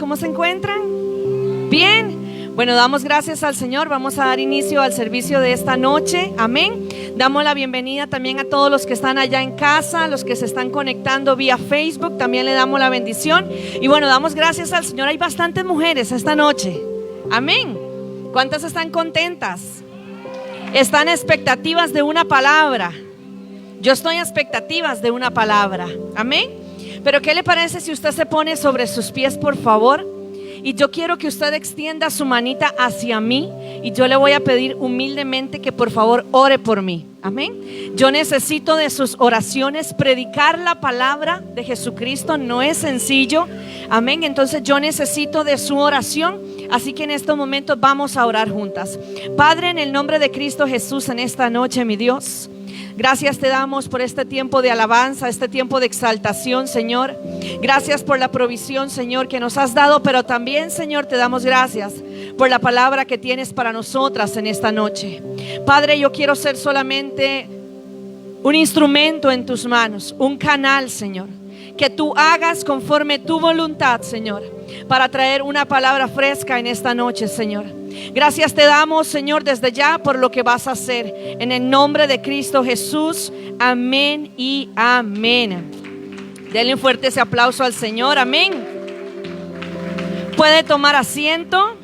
¿cómo se encuentran? ¿Bien? Bueno, damos gracias al Señor. Vamos a dar inicio al servicio de esta noche. Amén. Damos la bienvenida también a todos los que están allá en casa, los que se están conectando vía Facebook. También le damos la bendición. Y bueno, damos gracias al Señor. Hay bastantes mujeres esta noche. Amén. ¿Cuántas están contentas? Están expectativas de una palabra. Yo estoy en expectativas de una palabra. Amén. Pero ¿qué le parece si usted se pone sobre sus pies, por favor? Y yo quiero que usted extienda su manita hacia mí. Y yo le voy a pedir humildemente que por favor ore por mí. Amén. Yo necesito de sus oraciones. Predicar la palabra de Jesucristo no es sencillo. Amén. Entonces yo necesito de su oración. Así que en estos momentos vamos a orar juntas. Padre, en el nombre de Cristo Jesús, en esta noche, mi Dios, gracias te damos por este tiempo de alabanza, este tiempo de exaltación, Señor. Gracias por la provisión, Señor, que nos has dado, pero también, Señor, te damos gracias por la palabra que tienes para nosotras en esta noche. Padre, yo quiero ser solamente un instrumento en tus manos, un canal, Señor. Que tú hagas conforme tu voluntad, Señor, para traer una palabra fresca en esta noche, Señor. Gracias te damos, Señor, desde ya por lo que vas a hacer. En el nombre de Cristo Jesús, amén y amén. Denle un fuerte ese aplauso al Señor, amén. Puede tomar asiento.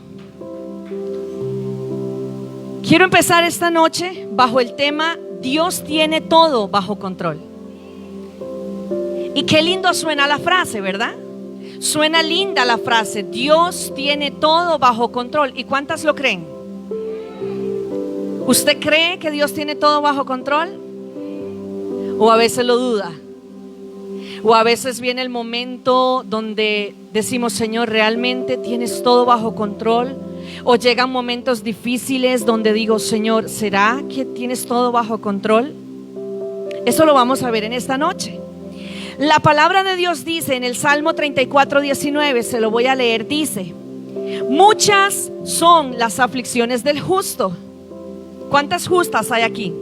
Quiero empezar esta noche bajo el tema Dios tiene todo bajo control. Y qué lindo suena la frase, ¿verdad? Suena linda la frase, Dios tiene todo bajo control. ¿Y cuántas lo creen? ¿Usted cree que Dios tiene todo bajo control? ¿O a veces lo duda? ¿O a veces viene el momento donde decimos, Señor, ¿realmente tienes todo bajo control? ¿O llegan momentos difíciles donde digo, Señor, ¿será que tienes todo bajo control? Eso lo vamos a ver en esta noche. La palabra de Dios dice en el Salmo 34:19, se lo voy a leer, dice: muchas son las aflicciones del justo. ¿Cuántas justas hay aquí?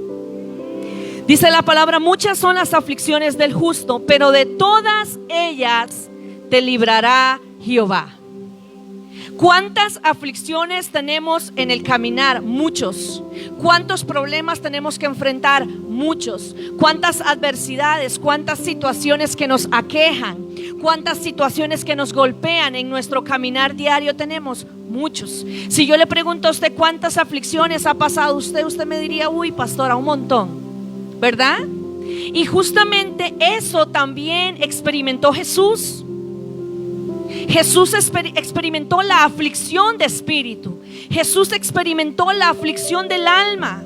Dice la palabra, muchas son las aflicciones del justo, pero de todas ellas te librará Jehová. ¿Cuántas aflicciones tenemos en el caminar? Muchos. ¿Cuántos problemas tenemos que enfrentar? Muchos. ¿Cuántas adversidades? ¿Cuántas situaciones que nos aquejan? ¿Cuántas situaciones que nos golpean en nuestro caminar diario tenemos? Muchos. Si yo le pregunto a usted cuántas aflicciones ha pasado usted me diría, uy, pastora, un montón, ¿verdad? Y justamente eso también experimentó Jesús. Jesús experimentó la aflicción de espíritu. Jesús experimentó la aflicción del alma.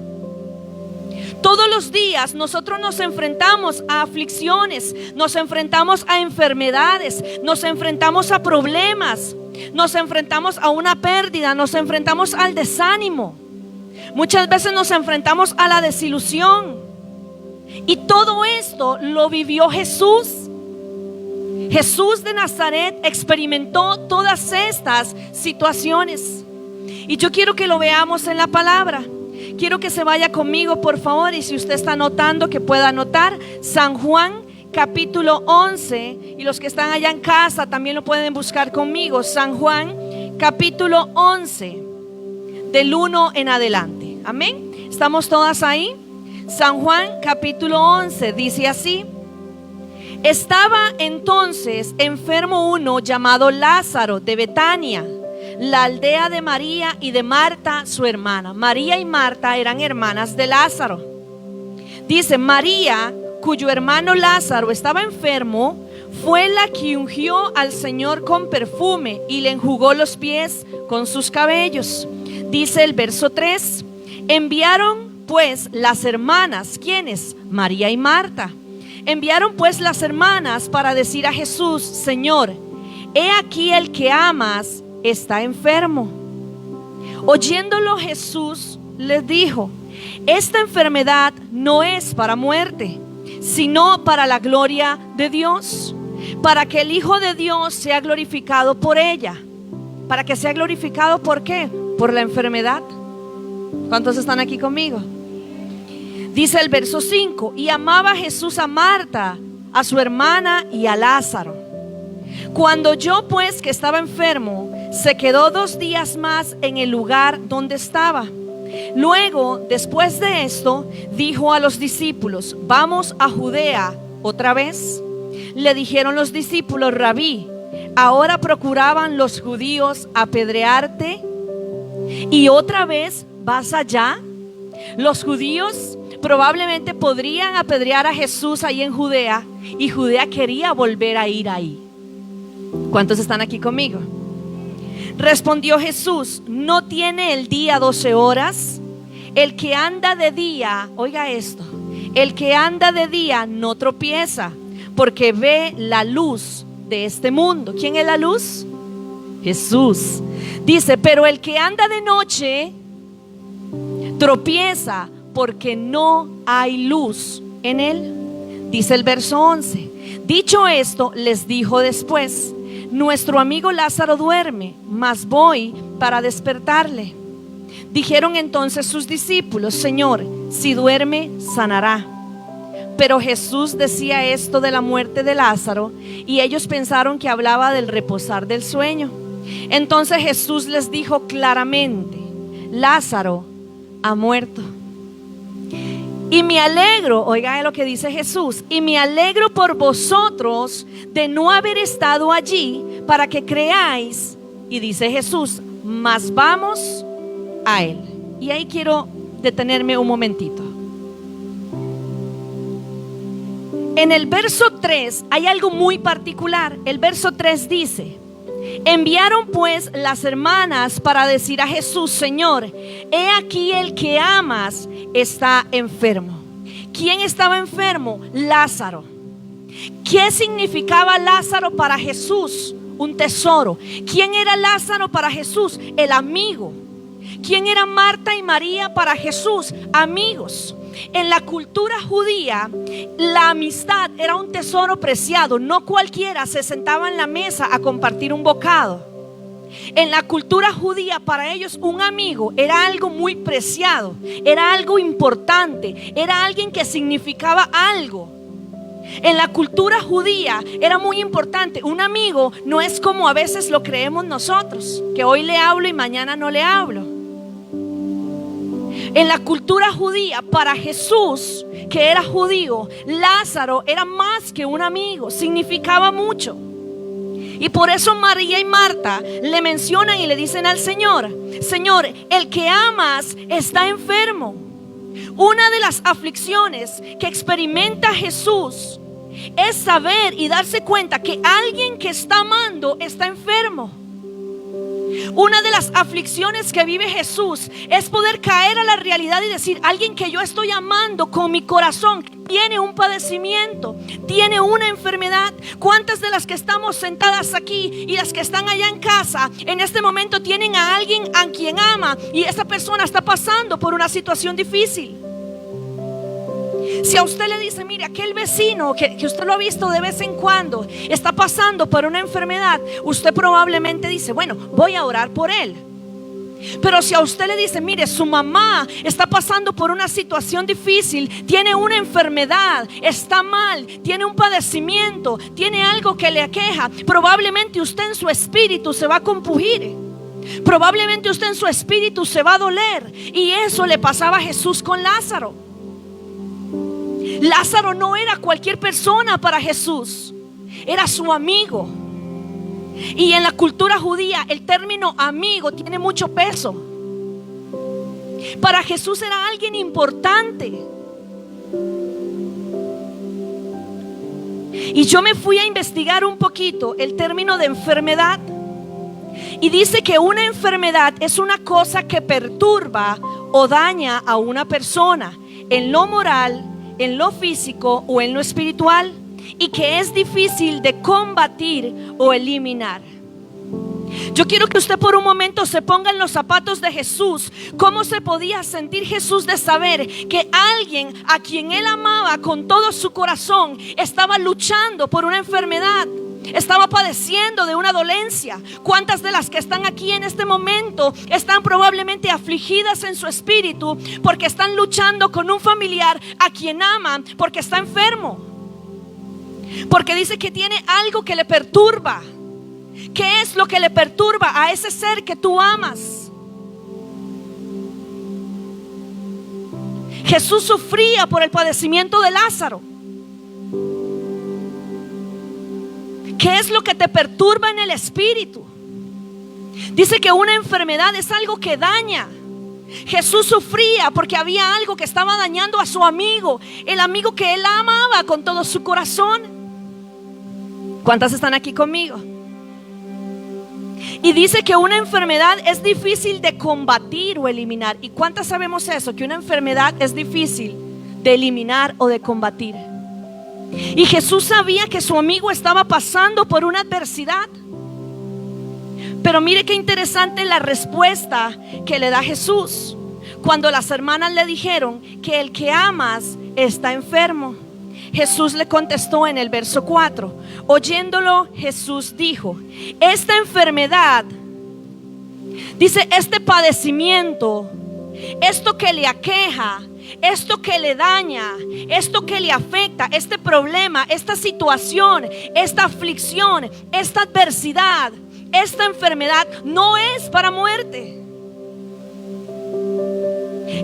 Todos los días nosotros nos enfrentamos a aflicciones, nos enfrentamos a enfermedades, nos enfrentamos a problemas, nos enfrentamos a una pérdida, nos enfrentamos al desánimo. Muchas veces nos enfrentamos a la desilusión. Y todo esto lo vivió Jesús. Jesús de Nazaret experimentó todas estas situaciones. Y yo quiero que lo veamos en la palabra. Quiero que se vaya conmigo, por favor. Y si usted está anotando, que pueda anotar San Juan capítulo 11. Y los que están allá en casa también lo pueden buscar conmigo. San Juan capítulo 11, del 1 en adelante. Amén. ¿Estamos todas ahí? San Juan capítulo 11 dice así: estaba entonces enfermo uno llamado Lázaro de Betania, la aldea de María y de Marta su hermana. María y Marta eran hermanas de Lázaro. Dice: María, cuyo hermano Lázaro estaba enfermo, fue la que ungió al Señor con perfume y le enjugó los pies con sus cabellos. Dice el verso 3: enviaron pues las hermanas, ¿quiénes? María y Marta. Enviaron pues las hermanas para decir a Jesús: Señor, he aquí el que amas está enfermo. Oyéndolo Jesús les dijo: esta enfermedad no es para muerte, sino para la gloria de Dios, para que el Hijo de Dios sea glorificado por ella. Para que sea glorificado, ¿por qué? Por la enfermedad. ¿Cuántos están aquí conmigo? Dice el verso 5: y amaba Jesús a Marta, a su hermana y a Lázaro. Cuando oyó pues que estaba enfermo, se quedó 2 días más en el lugar donde estaba. Luego, después de esto, dijo a los discípulos: vamos a Judea otra vez. Le dijeron los discípulos: Rabí, ahora procuraban los judíos apedrearte, y otra vez vas allá. Los judíos probablemente podrían apedrear a Jesús ahí en Judea, y Judea quería volver a ir ahí. ¿Cuántos están aquí conmigo? Respondió Jesús: ¿no tiene el día 12 horas? El que anda de día, oiga esto, el que anda de día no tropieza, porque ve la luz de este mundo. ¿Quién es la luz? Jesús. Dice: pero el que anda de noche tropieza, porque no hay luz en él. Dice el verso 11: dicho esto, les dijo después: nuestro amigo Lázaro duerme, mas voy para despertarle. Dijeron entonces sus discípulos: Señor, si duerme, sanará. Pero Jesús decía esto de la muerte de Lázaro, y ellos pensaron que hablaba del reposar del sueño. Entonces Jesús les dijo claramente: Lázaro ha muerto. Y me alegro, oiga lo que dice Jesús, y me alegro por vosotros de no haber estado allí, para que creáis. Y dice Jesús: mas vamos a él. Y ahí quiero detenerme un momentito. En el verso 3 hay algo muy particular. El verso 3 dice: enviaron pues las hermanas para decir a Jesús: Señor, he aquí el que amas está enfermo. ¿Quién estaba enfermo? Lázaro. ¿Qué significaba Lázaro para Jesús? Un tesoro. ¿Quién era Lázaro para Jesús? El amigo. ¿Quién era Marta y María para Jesús? Amigos. En la cultura judía, la amistad era un tesoro preciado. No cualquiera se sentaba en la mesa a compartir un bocado. En la cultura judía, para ellos un amigo era algo muy preciado, era algo importante, era alguien que significaba algo. En la cultura judía era muy importante. Un amigo no es como a veces lo creemos nosotros, que hoy le hablo y mañana no le hablo. En la cultura judía, para Jesús, que era judío, Lázaro era más que un amigo, significaba mucho. Y por eso María y Marta le mencionan y le dicen al Señor: Señor, el que amas está enfermo. Una de las aflicciones que experimenta Jesús es saber y darse cuenta que alguien que está amando está enfermo. Una de las aflicciones que vive Jesús es poder caer a la realidad y decir: alguien que yo estoy amando con mi corazón tiene un padecimiento, tiene una enfermedad. ¿Cuántas de las que estamos sentadas aquí y las que están allá en casa en este momento tienen a alguien a quien ama y esa persona está pasando por una situación difícil? Si a usted le dice: mire, aquel vecino que usted lo ha visto de vez en cuando está pasando por una enfermedad, usted probablemente dice: bueno, voy a orar por él. Pero si a usted le dice: mire, su mamá está pasando por una situación difícil, tiene una enfermedad, está mal, tiene un padecimiento, tiene algo que le aqueja, probablemente usted en su espíritu se va a compugir. Probablemente usted en su espíritu se va a doler. Y eso le pasaba a Jesús con Lázaro. Lázaro no era cualquier persona para Jesús, era su amigo. Y en la cultura judía el término amigo tiene mucho peso. Para Jesús era alguien importante. Y yo me fui a investigar un poquito el término de enfermedad. Y dice que una enfermedad es una cosa que perturba o daña a una persona en lo moral, en lo físico o en lo espiritual, y que es difícil de combatir o eliminar. Yo quiero que usted por un momento se ponga en los zapatos de Jesús. ¿Cómo se podía sentir Jesús de saber que alguien a quien él amaba con todo su corazón estaba luchando por una enfermedad? Estaba padeciendo de una dolencia. ¿Cuántas de las que están aquí en este momento están probablemente afligidas en su espíritu porque están luchando con un familiar a quien aman porque está enfermo? Porque dice que tiene algo que le perturba. ¿Qué es lo que le perturba a ese ser que tú amas? Jesús sufría por el padecimiento de Lázaro. ¿Qué es lo que te perturba en el espíritu? Dice que una enfermedad es algo que daña. Jesús sufría porque había algo que estaba dañando a su amigo, el amigo que él amaba con todo su corazón. ¿Cuántas están aquí conmigo? Y dice que una enfermedad es difícil de combatir o eliminar. ¿Y cuántas sabemos eso? Que una enfermedad es difícil de eliminar o de combatir. Y Jesús sabía que su amigo estaba pasando por una adversidad. Pero mire qué interesante la respuesta que le da Jesús cuando las hermanas le dijeron que el que amas está enfermo. Jesús le contestó en el verso 4. Oyéndolo, Jesús dijo: esta enfermedad, dice, este padecimiento, esto que le aqueja, esto que le daña, esto que le afecta, este problema, esta situación, esta aflicción, esta adversidad, esta enfermedad no es para muerte.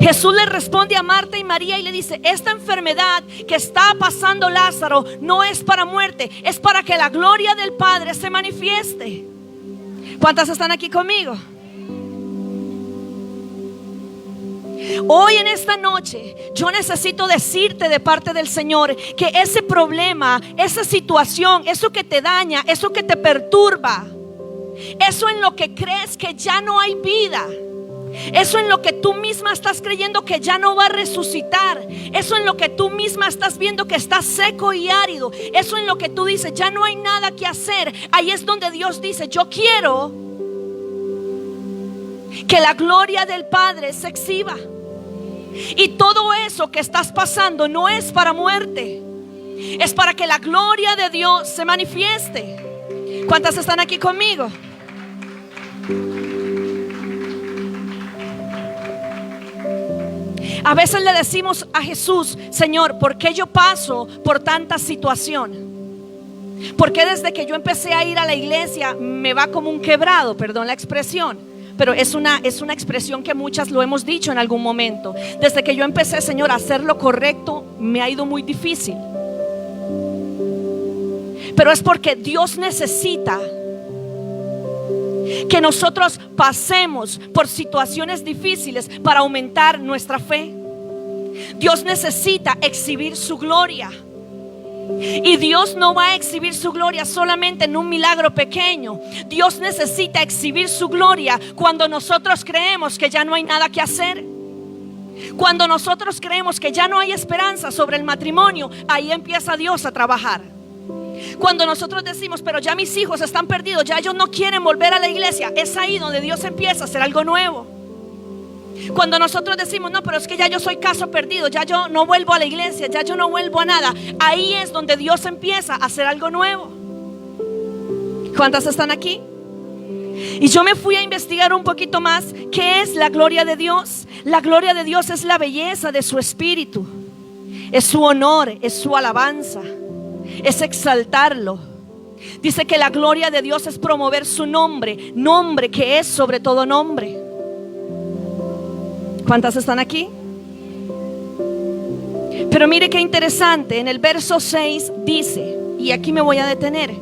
Jesús le responde a Marta y María y le dice: esta enfermedad que está pasando Lázaro no es para muerte, es para que la gloria del Padre se manifieste. ¿Cuántas están aquí conmigo? Hoy en esta noche yo necesito decirte de parte del Señor que ese problema, esa situación, eso que te daña, eso que te perturba, eso en lo que crees que ya no hay vida, eso en lo que tú misma estás creyendo que ya no va a resucitar, eso en lo que tú misma estás viendo que está seco y árido, eso en lo que tú dices ya no hay nada que hacer, ahí es donde Dios dice: yo quiero que la gloria del Padre se exhiba. Y todo eso que estás pasando no es para muerte, es para que la gloria de Dios se manifieste. ¿Cuántas están aquí conmigo? A veces le decimos a Jesús: Señor, ¿por qué yo paso por tanta situación? ¿Por qué desde que yo empecé a ir a la iglesia me va como un quebrado? Perdón la expresión, pero es una expresión que muchas lo hemos dicho en algún momento. Desde que yo empecé, Señor, a hacer lo correcto, me ha ido muy difícil. Pero es porque Dios necesita que nosotros pasemos por situaciones difíciles para aumentar nuestra fe. Dios necesita exhibir su gloria. Y Dios no va a exhibir su gloria solamente en un milagro pequeño. Dios necesita exhibir su gloria cuando nosotros creemos que ya no hay nada que hacer. Cuando nosotros creemos que ya no hay esperanza sobre el matrimonio, ahí empieza Dios a trabajar. Cuando nosotros decimos: pero ya mis hijos están perdidos, ya ellos no quieren volver a la iglesia, es ahí donde Dios empieza a hacer algo nuevo. Cuando nosotros decimos: no, pero es que ya yo soy caso perdido, ya yo no vuelvo a la iglesia, ya yo no vuelvo a nada, ahí es donde Dios empieza a hacer algo nuevo. ¿Cuántas están aquí? Y yo me fui a investigar un poquito más. ¿Qué es la gloria de Dios? La gloria de Dios es la belleza de su espíritu, es su honor, es su alabanza, es exaltarlo. Dice que la gloria de Dios es promover su nombre, nombre que es sobre todo nombre. ¿Cuántas están aquí? Pero mire qué interesante, en el verso 6 dice, y aquí me voy a detener: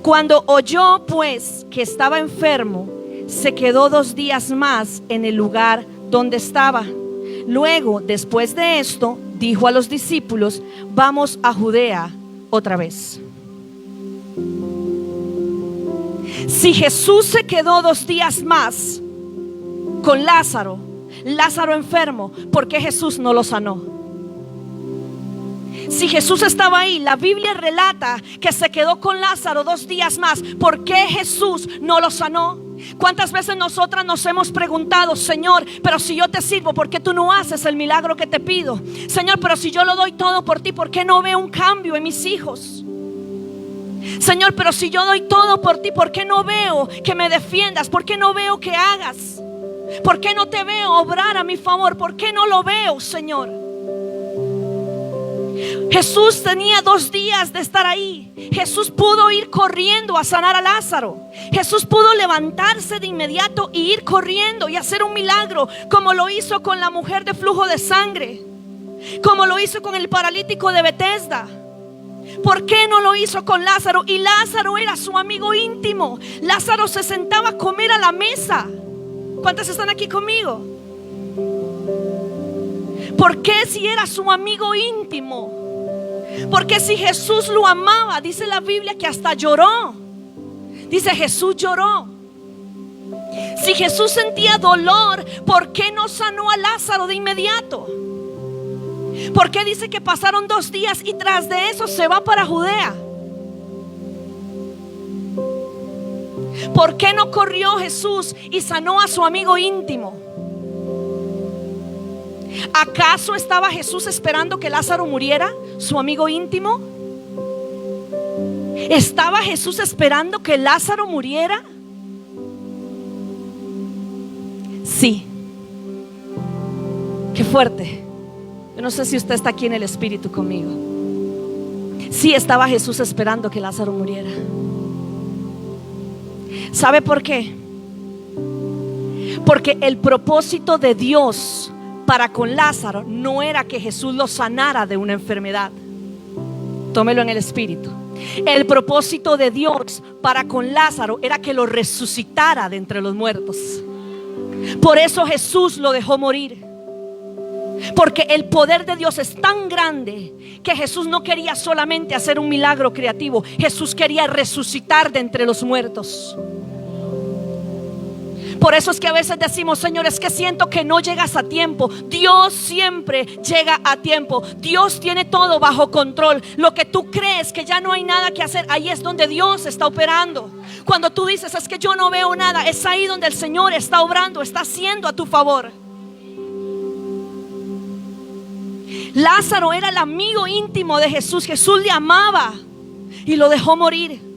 cuando oyó pues que estaba enfermo, se quedó 2 días más en el lugar donde estaba. Luego, después de esto, dijo a los discípulos: vamos a Judea otra vez. Si Jesús se quedó 2 días más con Lázaro enfermo, ¿por qué Jesús no lo sanó? Si Jesús estaba ahí, la Biblia relata que se quedó con Lázaro 2 días más, ¿por qué Jesús no lo sanó? ¿Cuántas veces nosotras nos hemos preguntado: Señor, pero si yo te sirvo, ¿por qué tú no haces el milagro que te pido? Señor, pero si yo lo doy todo por ti, ¿por qué no veo un cambio en mis hijos? Señor, pero si yo doy todo por ti, ¿por qué no veo que me defiendas? ¿Por qué no veo que hagas? ¿Por qué no te veo obrar a mi favor? ¿Por qué no lo veo, Señor? Jesús tenía 2 días de estar ahí. Jesús pudo ir corriendo a sanar a Lázaro. Jesús pudo levantarse de inmediato y ir corriendo y hacer un milagro, como lo hizo con la mujer de flujo de sangre, como lo hizo con el paralítico de Betesda. ¿Por qué no lo hizo con Lázaro? Y Lázaro era su amigo íntimo. Lázaro se sentaba a comer a la mesa. ¿Cuántas están aquí conmigo? ¿Por qué si era su amigo íntimo? Porque si Jesús lo amaba, dice la Biblia que hasta lloró. Dice, Jesús lloró. Si Jesús sentía dolor, ¿por qué no sanó a Lázaro de inmediato? ¿Por qué dice que pasaron 2 días y tras de eso se va para Judea? ¿Por qué no corrió Jesús y sanó a su amigo íntimo? ¿Acaso estaba Jesús esperando que Lázaro muriera, su amigo íntimo? ¿Estaba Jesús esperando que Lázaro muriera? Sí. Qué fuerte. Yo no sé si usted está aquí en el Espíritu conmigo. Sí, estaba Jesús esperando que Lázaro muriera. ¿Sabe por qué? Porque el propósito de Dios para con Lázaro no era que Jesús lo sanara de una enfermedad. Tómelo en el Espíritu. El propósito de Dios para con Lázaro era que lo resucitara de entre los muertos. Por eso Jesús lo dejó morir. Porque el poder de Dios es tan grande que Jesús no quería solamente hacer un milagro creativo. Jesús quería resucitar de entre los muertos. Por eso es que a veces decimos, Señor, es que siento que no llegas a tiempo. Dios siempre llega a tiempo. Dios tiene todo bajo control. Lo que tú crees que ya no hay nada que hacer, ahí es donde Dios está operando. Cuando tú dices, es que yo no veo nada, es ahí donde el Señor está obrando, está haciendo a tu favor. Lázaro era el amigo íntimo de Jesús. Jesús le amaba y lo dejó morir.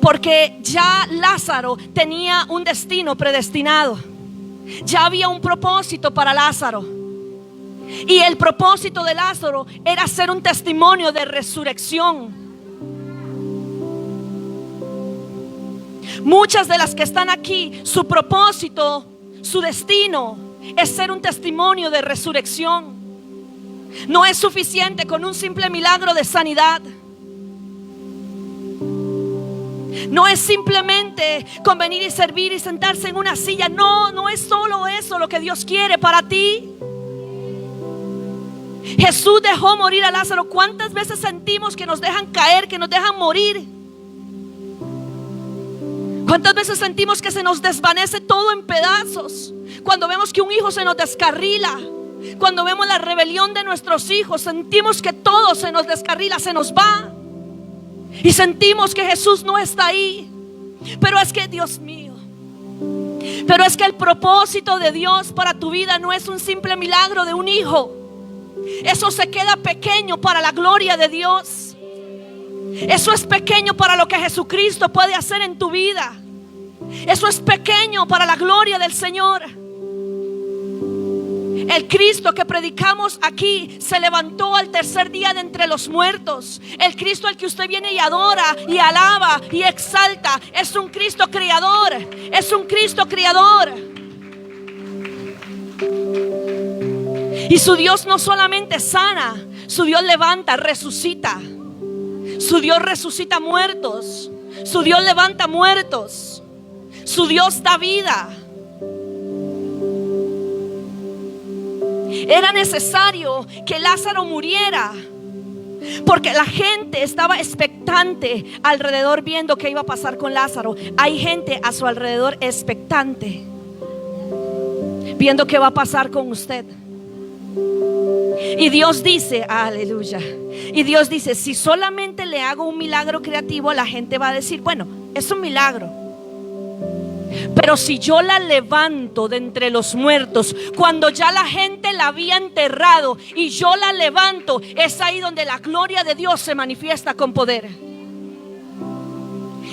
Porque ya Lázaro tenía un destino predestinado. Ya había un propósito para Lázaro. Y el propósito de Lázaro era ser un testimonio de resurrección. Muchas de las que están aquí, su propósito, su destino es ser un testimonio de resurrección. No es suficiente con un simple milagro de sanidad. No es simplemente con venir y servir y sentarse en una silla. No, no es solo eso lo que Dios quiere para ti. Jesús dejó morir a Lázaro. ¿Cuántas veces sentimos que nos dejan caer, que nos dejan morir? ¿Cuántas veces sentimos que se nos desvanece todo en pedazos? Cuando vemos que un hijo se nos descarrila, cuando vemos la rebelión de nuestros hijos, sentimos que todo se nos descarrila, se nos va. Y sentimos que Jesús no está ahí. Pero es que, Dios mío, pero es que el propósito de Dios para tu vida no es un simple milagro de un hijo. Eso se queda pequeño para la gloria de Dios. Eso es pequeño para lo que Jesucristo puede hacer en tu vida. Eso es pequeño para la gloria del Señor. El Cristo que predicamos aquí se levantó al 3er día de entre los muertos. El Cristo al que usted viene y adora y alaba y exalta es un Cristo creador. Es un Cristo creador. Y su Dios no solamente sana, su Dios levanta, resucita. Su Dios resucita muertos. Su Dios levanta muertos. Su Dios da vida. Era necesario que Lázaro muriera, porque la gente estaba expectante alrededor viendo qué iba a pasar con Lázaro. Hay gente a su alrededor expectante, viendo qué va a pasar con usted. Y Dios dice, aleluya, y Dios dice, si solamente le hago un milagro creativo, la gente va a decir, bueno, es un milagro. Pero si yo la levanto de entre los muertos, cuando ya la gente la había enterrado y yo la levanto, es ahí donde la gloria de Dios se manifiesta con poder.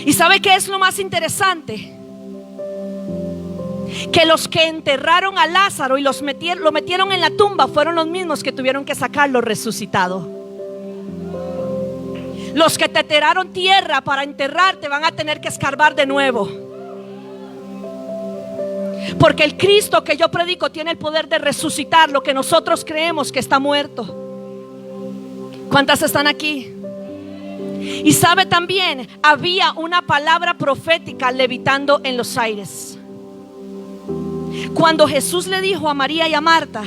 ¿Y sabe qué es lo más interesante? que los que enterraron a Lázaro y lo metieron en la tumba fueron los mismos que tuvieron que sacarlo resucitado. Los que te tiraron tierra para enterrarte van a tener que escarbar de nuevo, porque el Cristo que yo predico tiene el poder de resucitar lo que nosotros creemos que está muerto. ¿Cuántas están aquí? Y sabe también, había una palabra profética levitando en los aires. Cuando Jesús le dijo a María y a Marta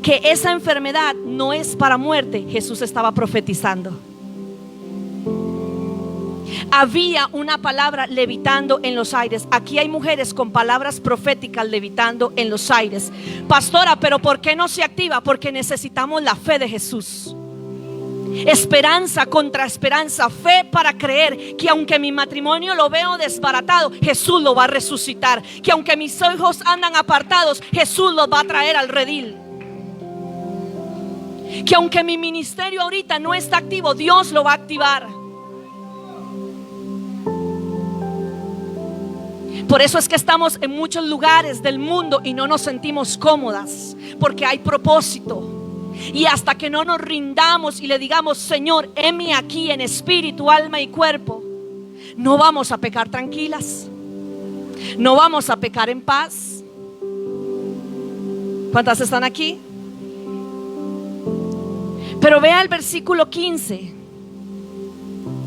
que esa enfermedad no es para muerte, Jesús estaba profetizando. Había una palabra levitando en los aires. Aquí hay mujeres con palabras proféticas levitando en los aires. Pastora, pero ¿por qué no se activa? Porque necesitamos la fe de Jesús. Esperanza contra esperanza, fe para creer que aunque mi matrimonio lo veo desbaratado, Jesús lo va a resucitar. Que aunque mis hijos andan apartados, Jesús los va a traer al redil. Que aunque mi ministerio ahorita no está activo, Dios lo va a activar. Por eso es que estamos en muchos lugares del mundo y no nos sentimos cómodas, porque hay propósito. Y hasta que no nos rindamos y le digamos: Señor, heme aquí en espíritu, alma y cuerpo, no vamos a pecar tranquilas, no vamos a pecar en paz. ¿Cuántas están aquí? Pero vea el versículo 15.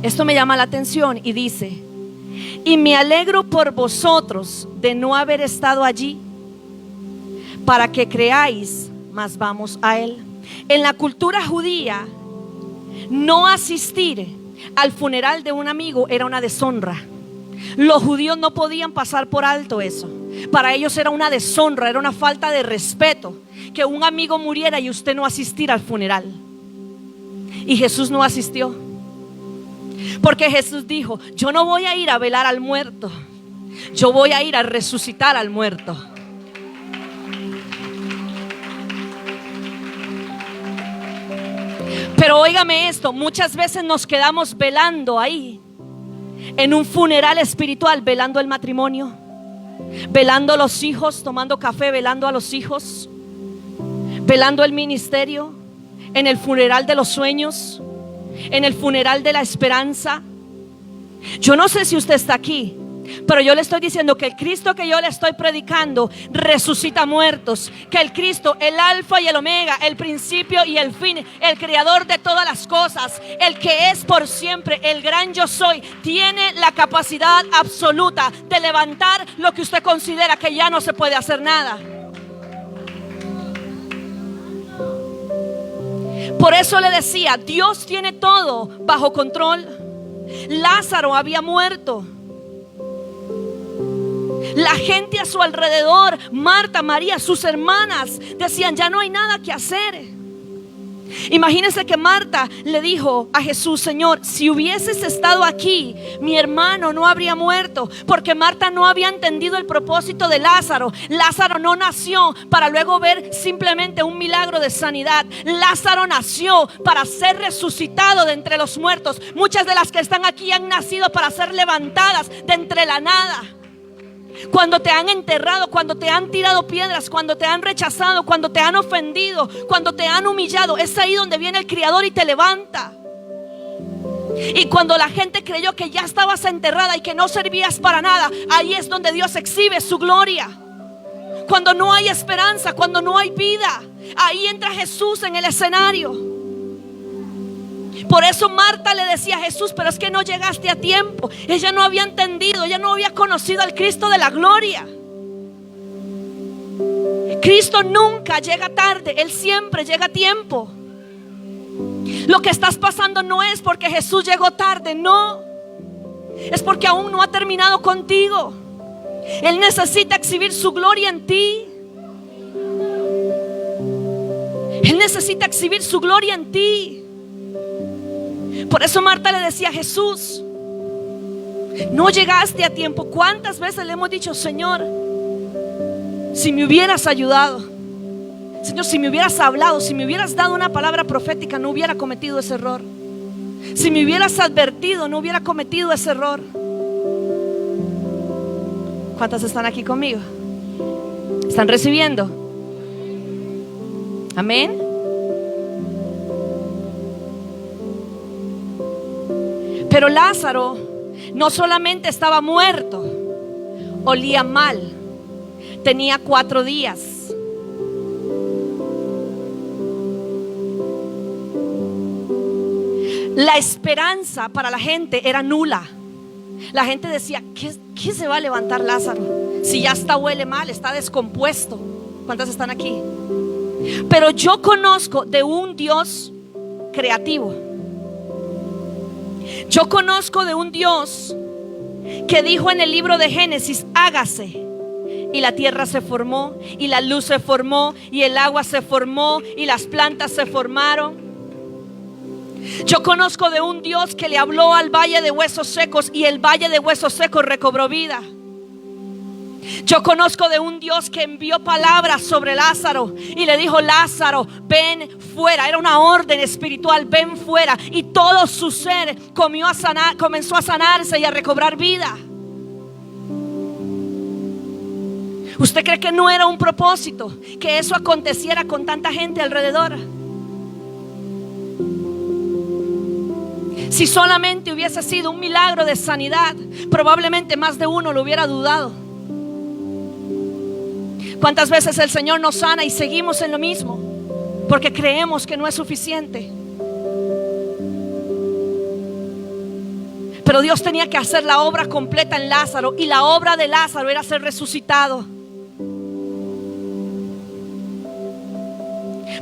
Esto me llama la atención y dice: y me alegro por vosotros de no haber estado allí, para que creáis, mas vamos a él. En la cultura judía, no asistir al funeral de un amigo era una deshonra. Los judíos no podían pasar por alto eso. Para ellos era una deshonra, era una falta de respeto que un amigo muriera y usted no asistiera al funeral. Y Jesús no asistió, porque Jesús dijo: yo no voy a ir a velar al muerto, yo voy a ir a resucitar al muerto. Pero óigame esto, muchas veces nos quedamos velando ahí, en un funeral espiritual, velando el matrimonio, velando a los hijos, tomando café, velando a los hijos, velando el ministerio, en el funeral de los sueños, en el funeral de la esperanza. Yo no sé si usted está aquí, pero yo le estoy diciendo que el Cristo que yo le estoy predicando resucita muertos. Que el Cristo, el alfa y el omega, el principio y el fin, el creador de todas las cosas, el que es por siempre, el gran yo soy, tiene la capacidad absoluta de levantar lo que usted considera que ya no se puede hacer nada. Por eso le decía, Dios tiene todo bajo control. Lázaro había muerto. La gente a su alrededor, Marta, María, sus hermanas, decían: ya no hay nada que hacer. Imagínense que Marta le dijo a Jesús: Señor, si hubieses estado aquí, mi hermano no habría muerto. Porque Marta no había entendido el propósito de Lázaro. Lázaro no nació para luego ver simplemente un milagro de sanidad. Lázaro nació para ser resucitado de entre los muertos. Muchas de las que están aquí han nacido para ser levantadas de entre la nada. Cuando te han enterrado, cuando te han tirado piedras, cuando te han rechazado, cuando te han ofendido, cuando te han humillado, es ahí donde viene el Creador y te levanta. Y cuando la gente creyó que ya estabas enterrada y que no servías para nada, ahí es donde Dios exhibe su gloria. Cuando no hay esperanza, cuando no hay vida, ahí entra Jesús en el escenario. Por eso Marta le decía a Jesús: pero es que no llegaste a tiempo. Ella no había entendido, ella no había conocido al Cristo de la gloria. Cristo nunca llega tarde, Él siempre llega a tiempo. Lo que estás pasando no es porque Jesús llegó tarde, no. Es porque aún no ha terminado contigo. Él necesita exhibir su gloria en ti. Él necesita exhibir su gloria en ti. Por eso Marta le decía a Jesús: no llegaste a tiempo. ¿Cuántas veces le hemos dicho: Señor, si me hubieras ayudado, Señor, si me hubieras hablado, si me hubieras dado una palabra profética, no hubiera cometido ese error. Si me hubieras advertido, no hubiera cometido ese error. ¿Cuántas están aquí conmigo? ¿Están recibiendo? Amén. Pero Lázaro no solamente estaba muerto, olía mal, tenía 4 días. La esperanza para la gente era nula. La gente decía, ¿qué se va a levantar Lázaro? Si ya está, huele mal, está descompuesto. ¿Cuántas están aquí? Pero yo conozco de un Dios creativo. Yo conozco de un Dios que dijo en el libro de Génesis, hágase. Y la tierra se formó, y la luz se formó, y el agua se formó, y las plantas se formaron. Yo conozco de un Dios que le habló al valle de huesos secos, y el valle de huesos secos recobró vida. Yo conozco de un Dios que envió palabras sobre Lázaro y le dijo, Lázaro, ven fuera. Era una orden espiritual, ven fuera. Y todo su ser comenzó a sanarse y a recobrar vida. ¿Usted cree que no era un propósito que eso aconteciera con tanta gente alrededor? Si solamente hubiese sido un milagro de sanidad, probablemente más de uno lo hubiera dudado. ¿Cuántas veces el Señor nos sana y seguimos en lo mismo? Porque creemos que no es suficiente. Pero Dios tenía que hacer la obra completa en Lázaro, y la obra de Lázaro era ser resucitado.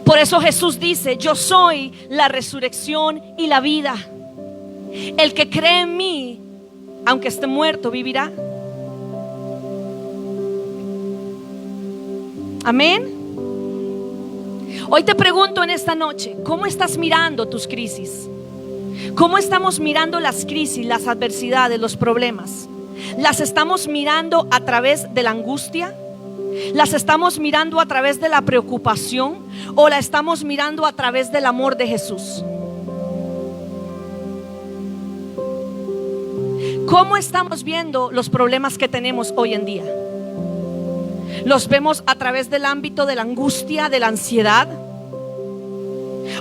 Por eso Jesús dice, yo soy la resurrección y la vida. El que cree en mí, aunque esté muerto, vivirá. Amén. Hoy te pregunto en esta noche, ¿cómo estás mirando tus crisis? ¿Cómo estamos mirando las crisis, las adversidades, los problemas? ¿Las estamos mirando a través de la angustia? ¿Las estamos mirando a través de la preocupación? ¿O la estamos mirando a través del amor de Jesús? ¿Cómo estamos viendo los problemas que tenemos hoy en día? ¿Los vemos a través del ámbito de la angustia, de la ansiedad?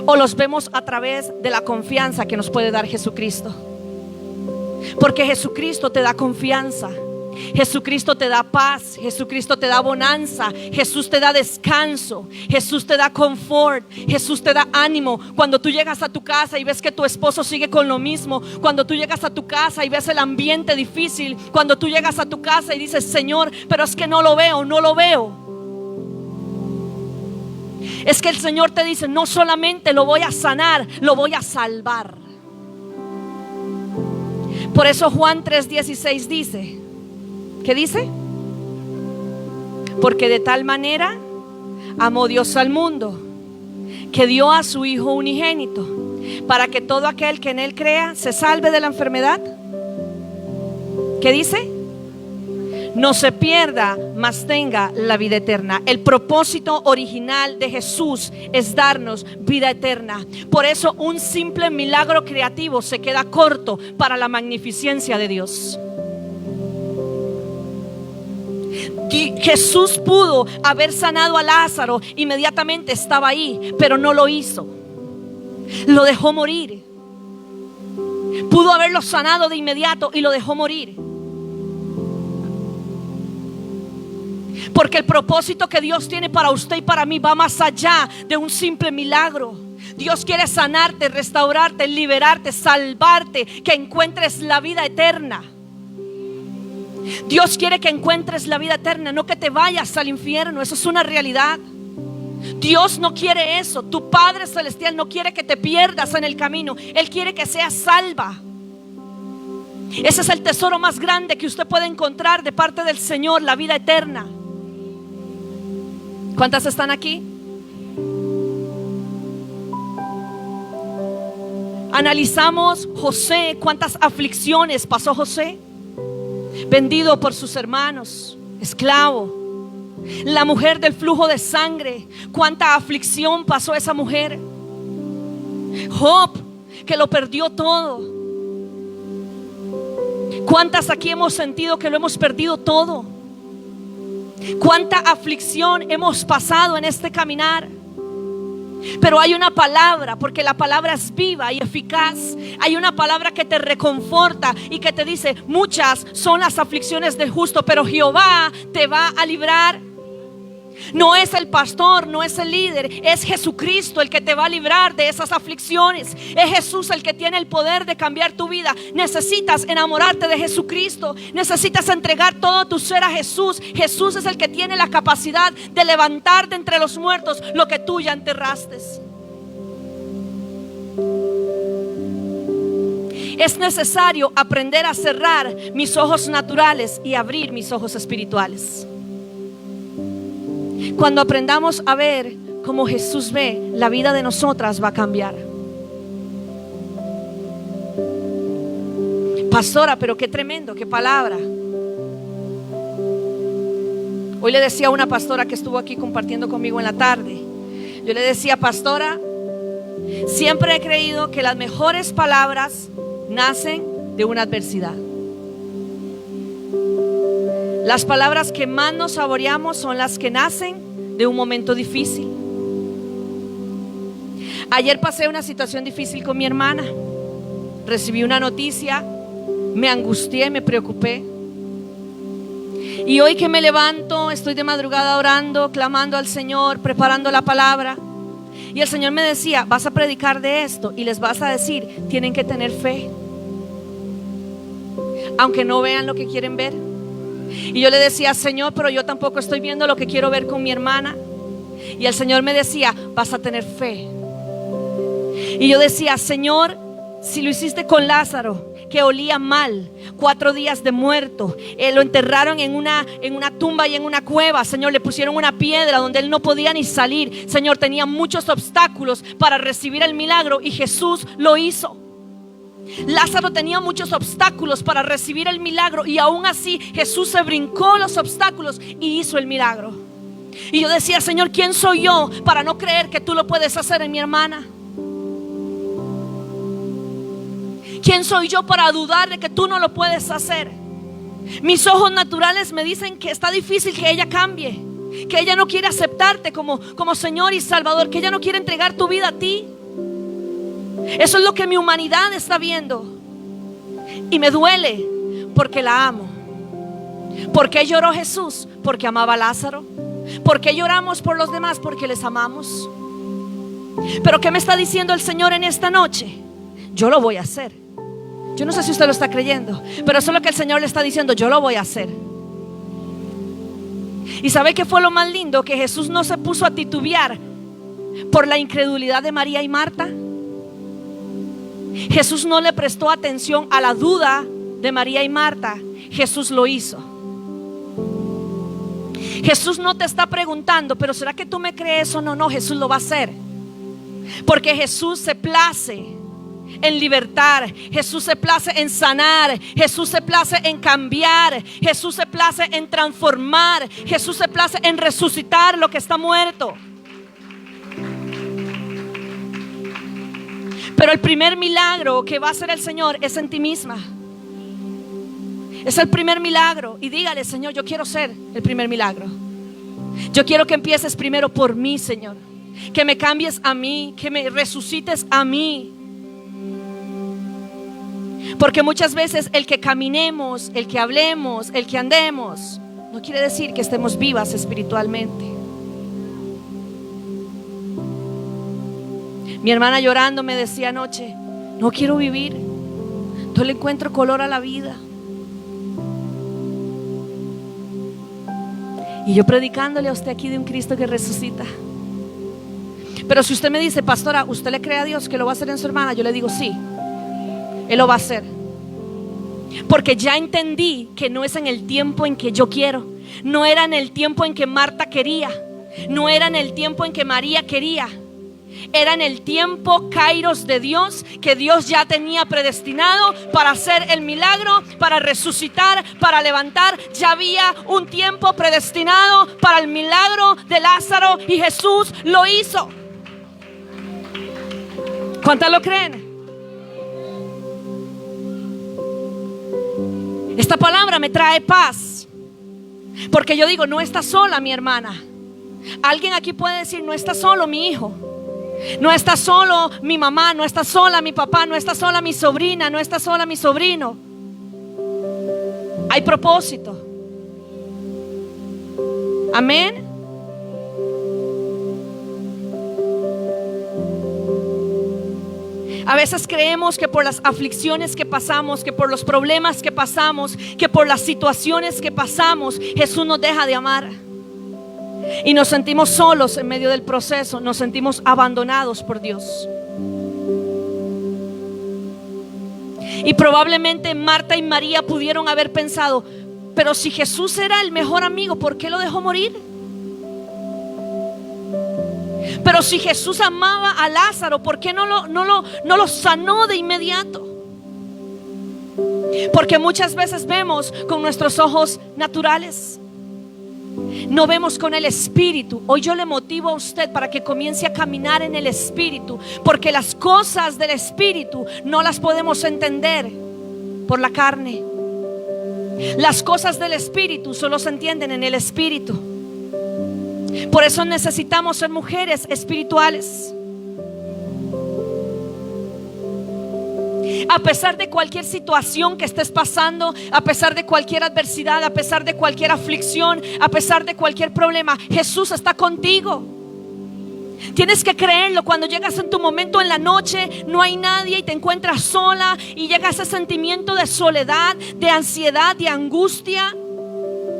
¿O los vemos a través de la confianza que nos puede dar Jesucristo? Porque Jesucristo te da confianza, Jesucristo te da paz, Jesucristo te da bonanza, Jesús te da descanso, Jesús te da confort, Jesús te da ánimo. Cuando tú llegas a tu casa y ves que tu esposo sigue con lo mismo, cuando tú llegas a tu casa y ves el ambiente difícil, cuando tú llegas a tu casa y dices, Señor, pero es que no lo veo, no lo veo. Es que el Señor te dice, no solamente lo voy a sanar, lo voy a salvar. Por eso Juan 3:16 dice, ¿qué dice? Porque de tal manera amó Dios al mundo, que dio a su Hijo unigénito, para que todo aquel que en Él crea se salve de la enfermedad. ¿Qué dice? No se pierda, mas tenga la vida eterna. El propósito original de Jesús es darnos vida eterna. Por eso un simple milagro creativo se queda corto para la magnificencia de Dios. Jesús pudo haber sanado a Lázaro, inmediatamente estaba ahí, pero no lo hizo. Lo dejó morir. Pudo haberlo sanado de inmediato y lo dejó morir. Porque el propósito que Dios tiene para usted y para mí va más allá de un simple milagro. Dios quiere sanarte, restaurarte, liberarte, salvarte, que encuentres la vida eterna. Dios quiere que encuentres la vida eterna, no que te vayas al infierno. Eso es una realidad. Dios no quiere eso. Tu Padre Celestial no quiere que te pierdas en el camino. Él quiere que seas salva. Ese es el tesoro más grande que usted puede encontrar de parte del Señor, la vida eterna. ¿Cuántas están aquí? Analizamos José, cuántas aflicciones pasó José. Vendido por sus hermanos, esclavo. La mujer del flujo de sangre, cuánta aflicción pasó esa mujer. Job, que lo perdió todo. ¿Cuántas aquí hemos sentido que lo hemos perdido todo? Cuánta aflicción hemos pasado en este caminar. Pero hay una palabra, porque la palabra es viva y eficaz. Hay una palabra que te reconforta y que te dice: muchas son las aflicciones del justo, pero Jehová te va a librar. No es el pastor, no es el líder, es Jesucristo el que te va a librar de esas aflicciones. Es Jesús el que tiene el poder de cambiar tu vida. Necesitas enamorarte de Jesucristo. Necesitas entregar todo tu ser a Jesús. Jesús es el que tiene la capacidad de levantar de entre los muertos lo que tú ya enterraste. Es necesario aprender a cerrar mis ojos naturales y abrir mis ojos espirituales. Cuando aprendamos a ver como Jesús ve, la vida de nosotras va a cambiar. Pastora, pero qué tremendo, qué palabra. Hoy le decía a una pastora que estuvo aquí compartiendo conmigo en la tarde, yo le decía: pastora, siempre he creído que las mejores palabras nacen de una adversidad. Las palabras que más nos saboreamos son las que nacen de un momento difícil. Ayer pasé una situación difícil con mi hermana. Recibí una noticia, me angustié, me preocupé. Y hoy que me levanto, estoy de madrugada orando, clamando al Señor, preparando la palabra. Y el Señor me decía: vas a predicar de esto y les vas a decir, tienen que tener fe, aunque no vean lo que quieren ver. Y yo le decía: Señor, pero yo tampoco estoy viendo lo que quiero ver con mi hermana. Y el Señor me decía: vas a tener fe. Y yo decía: Señor, si lo hiciste con Lázaro, que olía mal, 4 días de muerto, lo enterraron en una tumba y en una cueva. Señor, le pusieron una piedra donde él no podía ni salir. Señor, tenía muchos obstáculos para recibir el milagro y Jesús lo hizo. Lázaro tenía muchos obstáculos para recibir el milagro y aún así Jesús se brincó los obstáculos y hizo el milagro. Y yo decía: Señor, ¿quién soy yo para no creer que tú lo puedes hacer en mi hermana? ¿Quién soy yo para dudar de que tú no lo puedes hacer? Mis ojos naturales me dicen que está difícil que ella cambie, que ella no quiere aceptarte como Señor y Salvador, que ella no quiere entregar tu vida a ti. Eso es lo que mi humanidad está viendo. Y me duele porque la amo. ¿Por qué lloró Jesús? Porque amaba a Lázaro. ¿Por qué lloramos por los demás? Porque les amamos. Pero ¿qué me está diciendo el Señor en esta noche? Yo lo voy a hacer. Yo no sé si usted lo está creyendo, pero eso es lo que el Señor le está diciendo: yo lo voy a hacer. ¿Y sabe qué fue lo más lindo? Que Jesús no se puso a titubear por la incredulidad de María y Marta. Jesús no le prestó atención a la duda de María y Marta. Jesús lo hizo. Jesús no te está preguntando: pero ¿será que tú me crees o no? No, Jesús lo va a hacer. Porque Jesús se place en libertar. Jesús se place en sanar. Jesús se place en cambiar. Jesús se place en transformar. Jesús se place en resucitar lo que está muerto. Pero el primer milagro que va a hacer el Señor es en ti misma. Es el primer milagro. Y dígale: Señor, yo quiero ser el primer milagro. Yo quiero que empieces primero por mí, Señor. Que me cambies a mí, que me resucites a mí. Porque muchas veces el que caminemos, el que hablemos, el que andemos, no quiere decir que estemos vivas espiritualmente. Mi hermana llorando me decía anoche: no quiero vivir, no le encuentro color a la vida. Y yo predicándole a usted aquí de un Cristo que resucita. Pero si usted me dice: pastora, ¿usted le cree a Dios que lo va a hacer en su hermana? Yo le digo: sí, Él lo va a hacer. Porque ya entendí que no es en el tiempo en que yo quiero. No era en el tiempo en que Marta quería. No era en el tiempo en que María quería. Era en el tiempo kairos de Dios, que Dios ya tenía predestinado para hacer el milagro, para resucitar, para levantar. Ya había un tiempo predestinado para el milagro de Lázaro y Jesús lo hizo. ¿Cuántas lo creen? Esta palabra me trae paz. Porque yo digo, no está sola mi hermana. Alguien aquí puede decir, no está solo mi hijo, no está solo mi mamá, no está sola mi papá, no está sola mi sobrina, no está sola mi sobrino. Hay propósito. Amén. A veces creemos que por las aflicciones que pasamos, que por los problemas que pasamos, que por las situaciones que pasamos, Jesús nos deja de amar. Y nos sentimos solos en medio del proceso, nos sentimos abandonados por Dios. Y probablemente Marta y María pudieron haber pensado, pero si Jesús era el mejor amigo, ¿por qué lo dejó morir? Pero si Jesús amaba a Lázaro, ¿por qué no lo sanó de inmediato? Porque muchas veces vemos con nuestros ojos naturales, no vemos con el Espíritu. Hoy yo le motivo a usted para que comience a caminar en el Espíritu, porque las cosas del Espíritu no las podemos entender por la carne. Las cosas del Espíritu solo se entienden en el Espíritu. Por eso necesitamos ser mujeres espirituales. A pesar de cualquier situación que estés pasando, a pesar de cualquier adversidad, a pesar de cualquier aflicción, a pesar de cualquier problema, Jesús está contigo. Tienes que creerlo. Cuando llegas en tu momento en la noche, no hay nadie y te encuentras sola y llega ese sentimiento de soledad, de ansiedad, de angustia,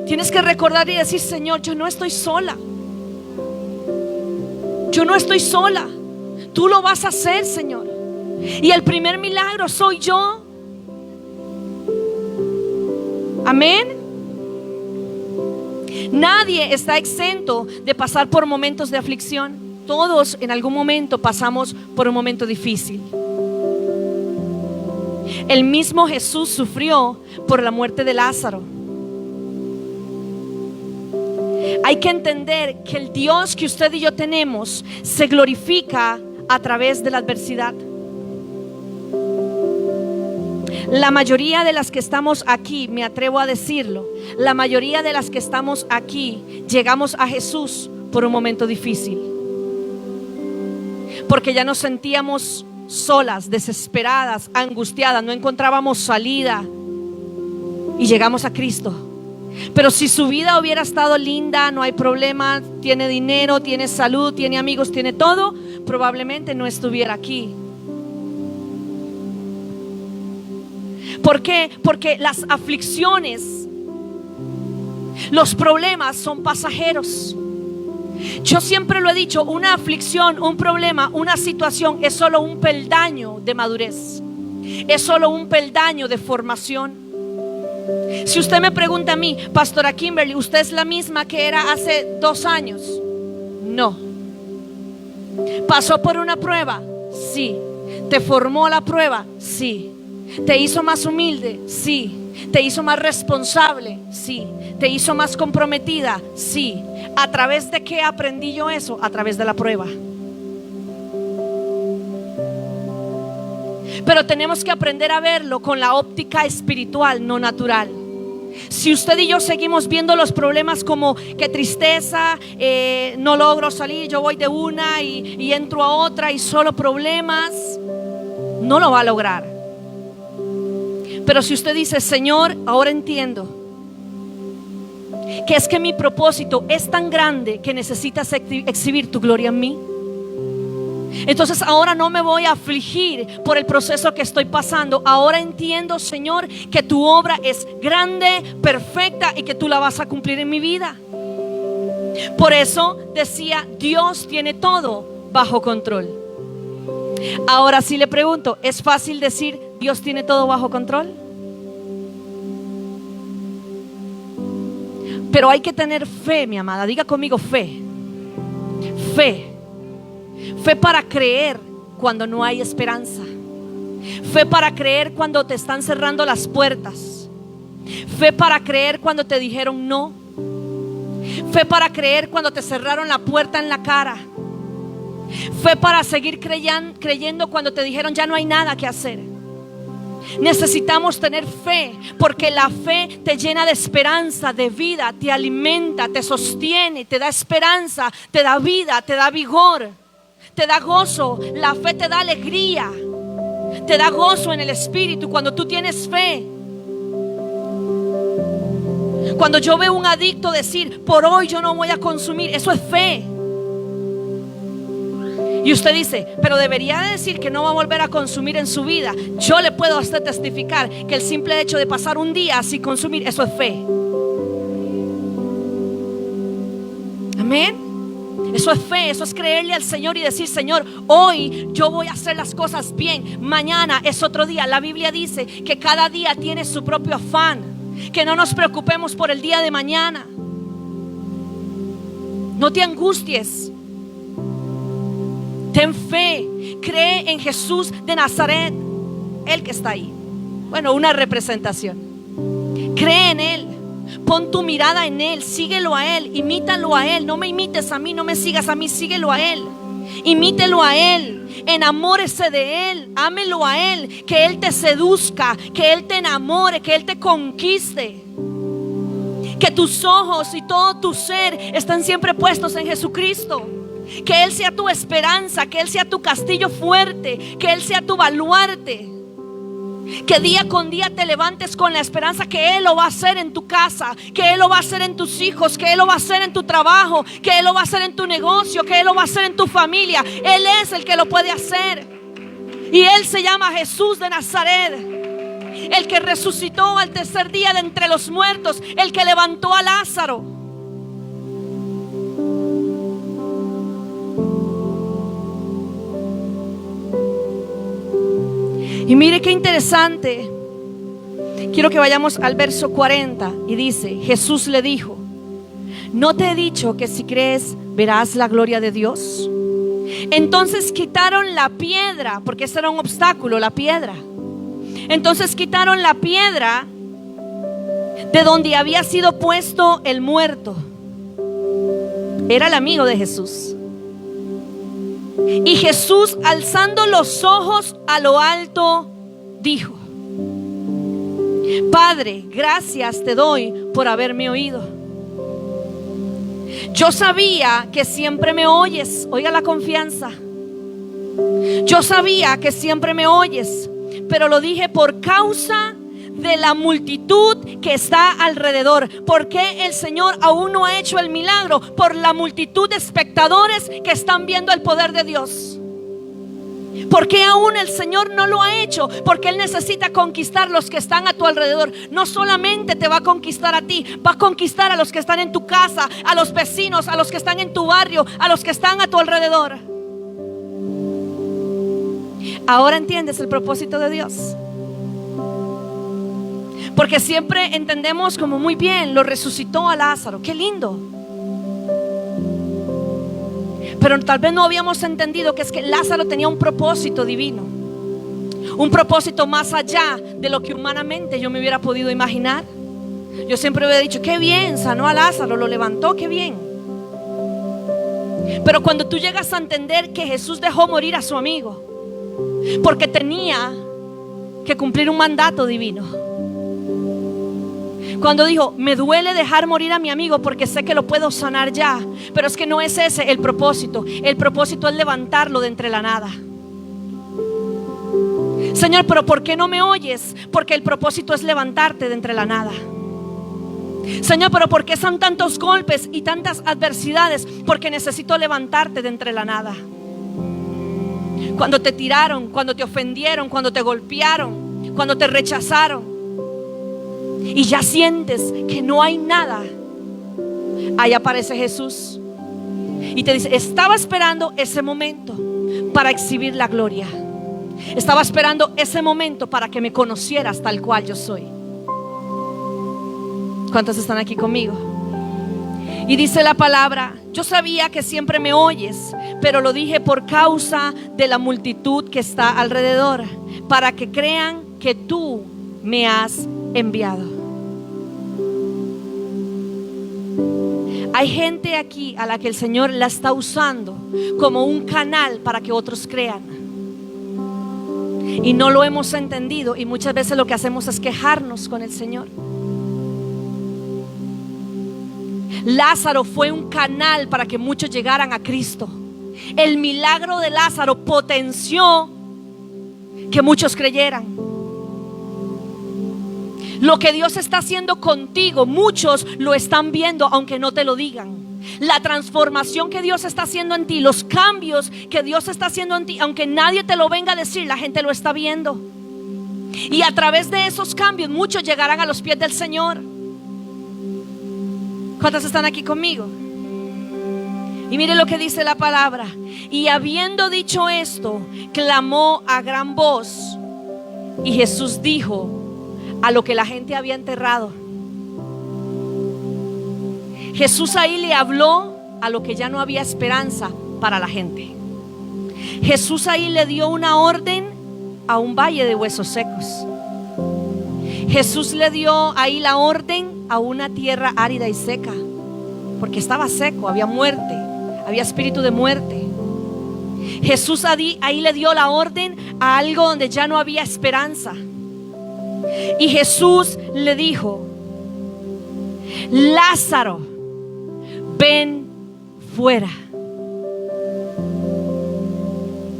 tienes que recordar y decir, Señor, yo no estoy sola. Yo no estoy sola. Tú lo vas a hacer, Señor. Y el primer milagro soy yo. Amén. Nadie está exento de pasar por momentos de aflicción. Todos en algún momento pasamos por un momento difícil. El mismo Jesús sufrió por la muerte de Lázaro. Hay que entender que el Dios que usted y yo tenemos se glorifica a través de la adversidad. La mayoría de las que estamos aquí, me atrevo a decirlo, la mayoría de las que estamos aquí llegamos a Jesús por un momento difícil, porque ya nos sentíamos solas, desesperadas, angustiadas, no encontrábamos salida y llegamos a Cristo. Pero si su vida hubiera estado linda, no hay problema, tiene dinero, tiene salud, tiene amigos, tiene todo, probablemente no estuviera aquí. ¿Por qué? Porque las aflicciones, los problemas son pasajeros. Yo siempre lo he dicho, una aflicción, un problema, una situación es solo un peldaño de madurez, es solo un peldaño de formación. Si usted me pregunta a mí, Pastora Kimberly, ¿usted es la misma que era hace 2 años? No. ¿Pasó por una prueba? Sí. ¿Te formó la prueba? Sí. ¿Te hizo más humilde? Sí. ¿Te hizo más responsable? Sí. ¿Te hizo más comprometida? Sí. ¿A través de qué aprendí yo eso? A través de la prueba. Pero tenemos que aprender a verlo con la óptica espiritual, no natural. Si usted y yo seguimos viendo los problemas como que tristeza, no logro salir, yo voy de una y entro a otra y solo problemas, no lo va a lograr. Pero si usted dice, Señor, ahora entiendo que es que mi propósito es tan grande que necesitas exhibir tu gloria en mí, entonces ahora no me voy a afligir por el proceso que estoy pasando. Ahora entiendo, Señor, que tu obra es grande, perfecta y que tú la vas a cumplir en mi vida. Por eso decía, Dios tiene todo bajo control. Ahora sí le pregunto, ¿es fácil decir Dios tiene todo bajo control? Pero hay que tener fe, mi amada. Diga conmigo fe. Fe. Fe para creer cuando no hay esperanza. Fe para creer cuando te están cerrando las puertas. Fe para creer cuando te dijeron no. Fe para creer cuando te cerraron la puerta en la cara. Fe para seguir creyendo cuando te dijeron ya no hay nada que hacer. Necesitamos tener fe, porque la fe te llena de esperanza, de vida, te alimenta, te sostiene, te da esperanza, te da vida, te da vigor, te da gozo. La fe te da alegría, te da gozo en el espíritu cuando tú tienes fe. Cuando yo veo un adicto decir, por hoy yo no voy a consumir, eso es fe. Y usted dice, pero debería decir que no va a volver a consumir en su vida. Yo le puedo a usted testificar que el simple hecho de pasar un día sin consumir, eso es fe. Amén. Eso es fe, eso es creerle al Señor y decir, Señor, hoy yo voy a hacer las cosas bien. Mañana es otro día. La Biblia dice que cada día tiene su propio afán. Que no nos preocupemos por el día de mañana. No te angusties. Ten fe, cree en Jesús de Nazaret, Él que está ahí. Bueno, una representación. Cree en Él, pon tu mirada en Él, síguelo a Él, imítalo a Él. No me imites a mí, no me sigas a mí, síguelo a Él. Imítelo a Él, enamórese de Él, ámelo a Él, que Él te seduzca, que Él te enamore, que Él te conquiste. Que tus ojos y todo tu ser están siempre puestos en Jesucristo. Que Él sea tu esperanza, que Él sea tu castillo fuerte, que Él sea tu baluarte. Que día con día te levantes con la esperanza que Él lo va a hacer en tu casa, que Él lo va a hacer en tus hijos, que Él lo va a hacer en tu trabajo, que Él lo va a hacer en tu negocio, que Él lo va a hacer en tu familia. Él es el que lo puede hacer. Y Él se llama Jesús de Nazaret, el que resucitó al tercer día de entre los muertos, el que levantó a Lázaro. Y mire qué interesante. Quiero que vayamos al verso 40 y dice, Jesús le dijo, ¿no te he dicho que si crees verás la gloria de Dios? Entonces quitaron la piedra, porque ese era un obstáculo, la piedra. Entonces quitaron la piedra de donde había sido puesto el muerto. Era el amigo de Jesús. Y Jesús, alzando los ojos a lo alto, dijo, Padre, gracias te doy por haberme oído. Yo sabía que siempre me oyes. Oiga la confianza. Yo sabía que siempre me oyes, pero lo dije por causa de la multitud que está alrededor. ¿Por qué el Señor aún no ha hecho el milagro? Por la multitud de espectadores que están viendo el poder de Dios. ¿Por qué aún el Señor no lo ha hecho? Porque Él necesita conquistar los que están a tu alrededor. No solamente te va a conquistar a ti, va a conquistar a los que están en tu casa, a los vecinos, a los que están en tu barrio, a los que están a tu alrededor. Ahora entiendes el propósito de Dios. Porque siempre entendemos como muy bien, lo resucitó a Lázaro, qué lindo. Pero tal vez no habíamos entendido que es que Lázaro tenía un propósito divino. Un propósito más allá de lo que humanamente yo me hubiera podido imaginar. Yo siempre había dicho, qué bien, sanó a Lázaro, lo levantó, qué bien. Pero cuando tú llegas a entender que Jesús dejó morir a su amigo porque tenía que cumplir un mandato divino. Cuando dijo, me duele dejar morir a mi amigo porque sé que lo puedo sanar ya, pero es que no es ese el propósito. El propósito es levantarlo de entre la nada. Señor, pero ¿por qué no me oyes? Porque el propósito es levantarte de entre la nada. Señor, pero ¿por qué son tantos golpes y tantas adversidades? Porque necesito levantarte de entre la nada. Cuando te tiraron, cuando te ofendieron, cuando te golpearon, cuando te rechazaron y ya sientes que no hay nada, ahí aparece Jesús y te dice, estaba esperando ese momento para exhibir la gloria. Estaba esperando ese momento para que me conocieras tal cual yo soy. ¿Cuántos están aquí conmigo? Y dice la palabra, yo sabía que siempre me oyes, pero lo dije por causa de la multitud que está alrededor, para que crean que tú me has enviado. Hay gente aquí a la que el Señor la está usando como un canal para que otros crean. y no lo hemos entendido, y muchas veces lo que hacemos es quejarnos con el Señor. Lázaro fue un canal para que muchos llegaran a Cristo. El milagro de Lázaro potenció que muchos creyeran. Lo que Dios está haciendo contigo, muchos lo están viendo aunque no te lo digan. La transformación que Dios está haciendo en ti, los cambios que Dios está haciendo en ti, aunque nadie te lo venga a decir, la gente lo está viendo. Y a través de esos cambios muchos llegarán a los pies del Señor. ¿Cuántos están aquí conmigo? Y mire lo que dice la palabra. Y habiendo dicho esto, clamó a gran voz. Y Jesús dijo a lo que la gente había enterrado. Jesús ahí le habló a lo que ya no había esperanza para la gente. Jesús ahí le dio una orden a un valle de huesos secos. Jesús le dio ahí la orden a una tierra árida y seca, porque estaba seco, había muerte, había espíritu de muerte. Jesús ahí le dio la orden a algo donde ya no había esperanza. Y Jesús le dijo: Lázaro, ven fuera.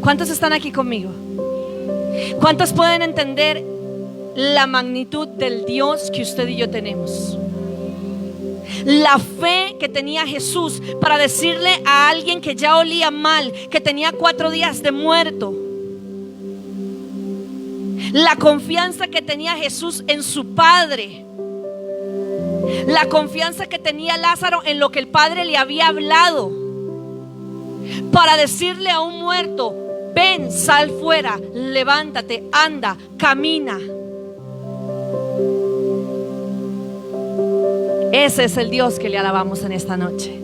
¿Cuántos están aquí conmigo? ¿Cuántos pueden entender la magnitud del Dios que usted y yo tenemos? La fe que tenía Jesús para decirle a alguien que ya olía mal, que tenía 4 días de muerto. La confianza que tenía Jesús en su Padre. La confianza que tenía Lázaro en lo que el Padre le había hablado, para decirle a un muerto: ven, sal fuera, levántate, anda, camina. Ese es el Dios que le alabamos en esta noche.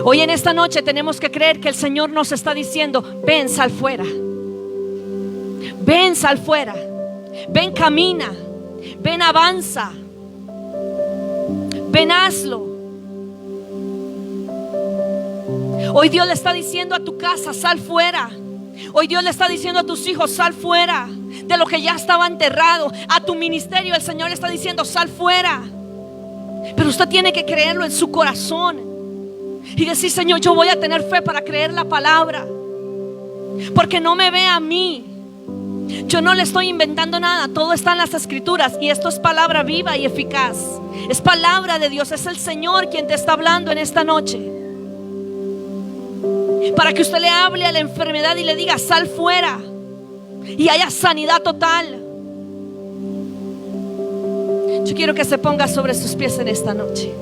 Hoy en esta noche tenemos que creer que el Señor nos está diciendo: ven, sal fuera. Ven, sal fuera. Ven, camina. Ven, avanza. Ven, hazlo. Hoy Dios le está diciendo a tu casa: sal fuera. Hoy Dios le está diciendo a tus hijos: sal fuera de lo que ya estaba enterrado. A tu ministerio el Señor le está diciendo: sal fuera. Pero usted tiene que creerlo en su corazón y decir: Señor, yo voy a tener fe para creer la palabra, porque no me ve a mí. Yo no le estoy inventando nada, todo está en las escrituras, y esto es palabra viva y eficaz. Es palabra de Dios, es el Señor quien te está hablando en esta noche, para que usted le hable a la enfermedad y le diga: sal fuera, y haya sanidad total. Yo quiero que se ponga sobre sus pies en esta noche.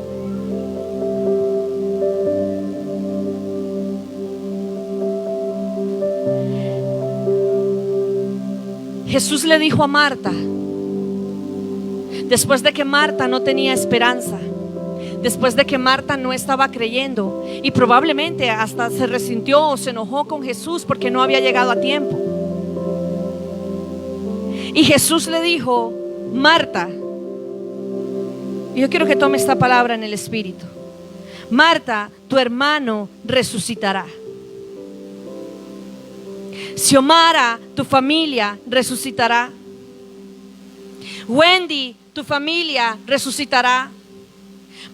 Jesús le dijo a Marta, después de que Marta no tenía esperanza, después de que Marta no estaba creyendo, y probablemente hasta se resintió o se enojó con Jesús porque no había llegado a tiempo. Y Jesús le dijo: Marta, y yo quiero que tome esta palabra en el espíritu: Marta, tu hermano resucitará. Xiomara, tu familia resucitará. Wendy, tu familia resucitará.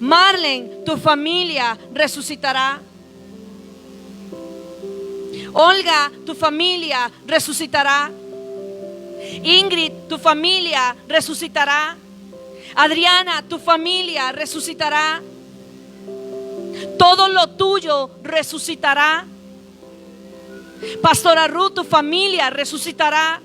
Marlene, tu familia resucitará. Olga, tu familia resucitará. Ingrid, tu familia resucitará. Adriana, tu familia resucitará. Todo lo tuyo resucitará. Pastora Ruth, tu familia resucitará.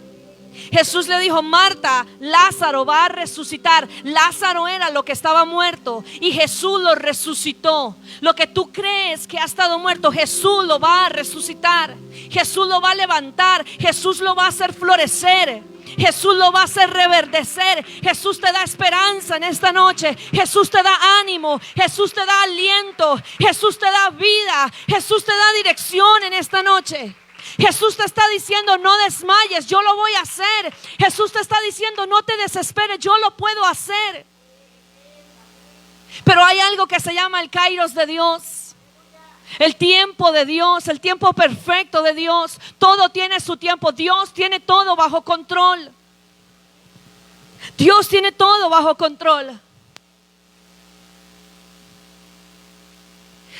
Jesús le dijo: Marta, Lázaro va a resucitar. Lázaro era lo que estaba muerto y Jesús lo resucitó. Lo que tú crees que ha estado muerto, Jesús lo va a resucitar. Jesús lo va a levantar. Jesús lo va a hacer florecer. Jesús lo va a hacer reverdecer. Jesús te da esperanza en esta noche. Jesús te da ánimo. Jesús te da aliento. Jesús te da vida. Jesús te da dirección en esta noche. Jesús te está diciendo: no desmayes, yo lo voy a hacer. Jesús te está diciendo: no te desesperes, yo lo puedo hacer. Pero hay algo que se llama el Kairos de Dios. El tiempo de Dios, el tiempo perfecto de Dios, todo tiene su tiempo. Dios tiene todo bajo control. Dios tiene todo bajo control.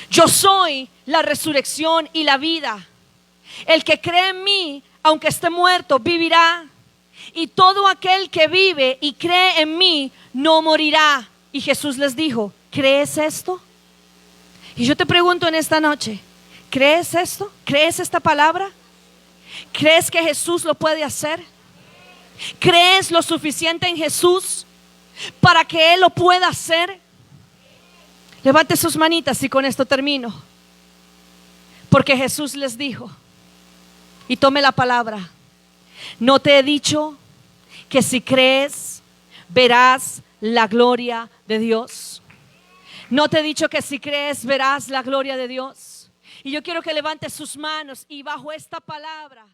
Yo soy la resurrección y la vida. El que cree en mí, aunque esté muerto, vivirá. Y todo aquel que vive y cree en mí, no morirá. Y Jesús les dijo, ¿crees esto? Y yo te pregunto en esta noche, ¿crees esto? ¿Crees esta palabra? ¿Crees que Jesús lo puede hacer? ¿Crees lo suficiente en Jesús para que Él lo pueda hacer? Levante sus manitas y con esto termino. Porque Jesús les dijo, y tome la palabra, ¿no te he dicho que si crees verás la gloria de Dios? ¿No te he dicho que si crees verás la gloria de Dios? Y yo quiero que levante sus manos y bajo esta palabra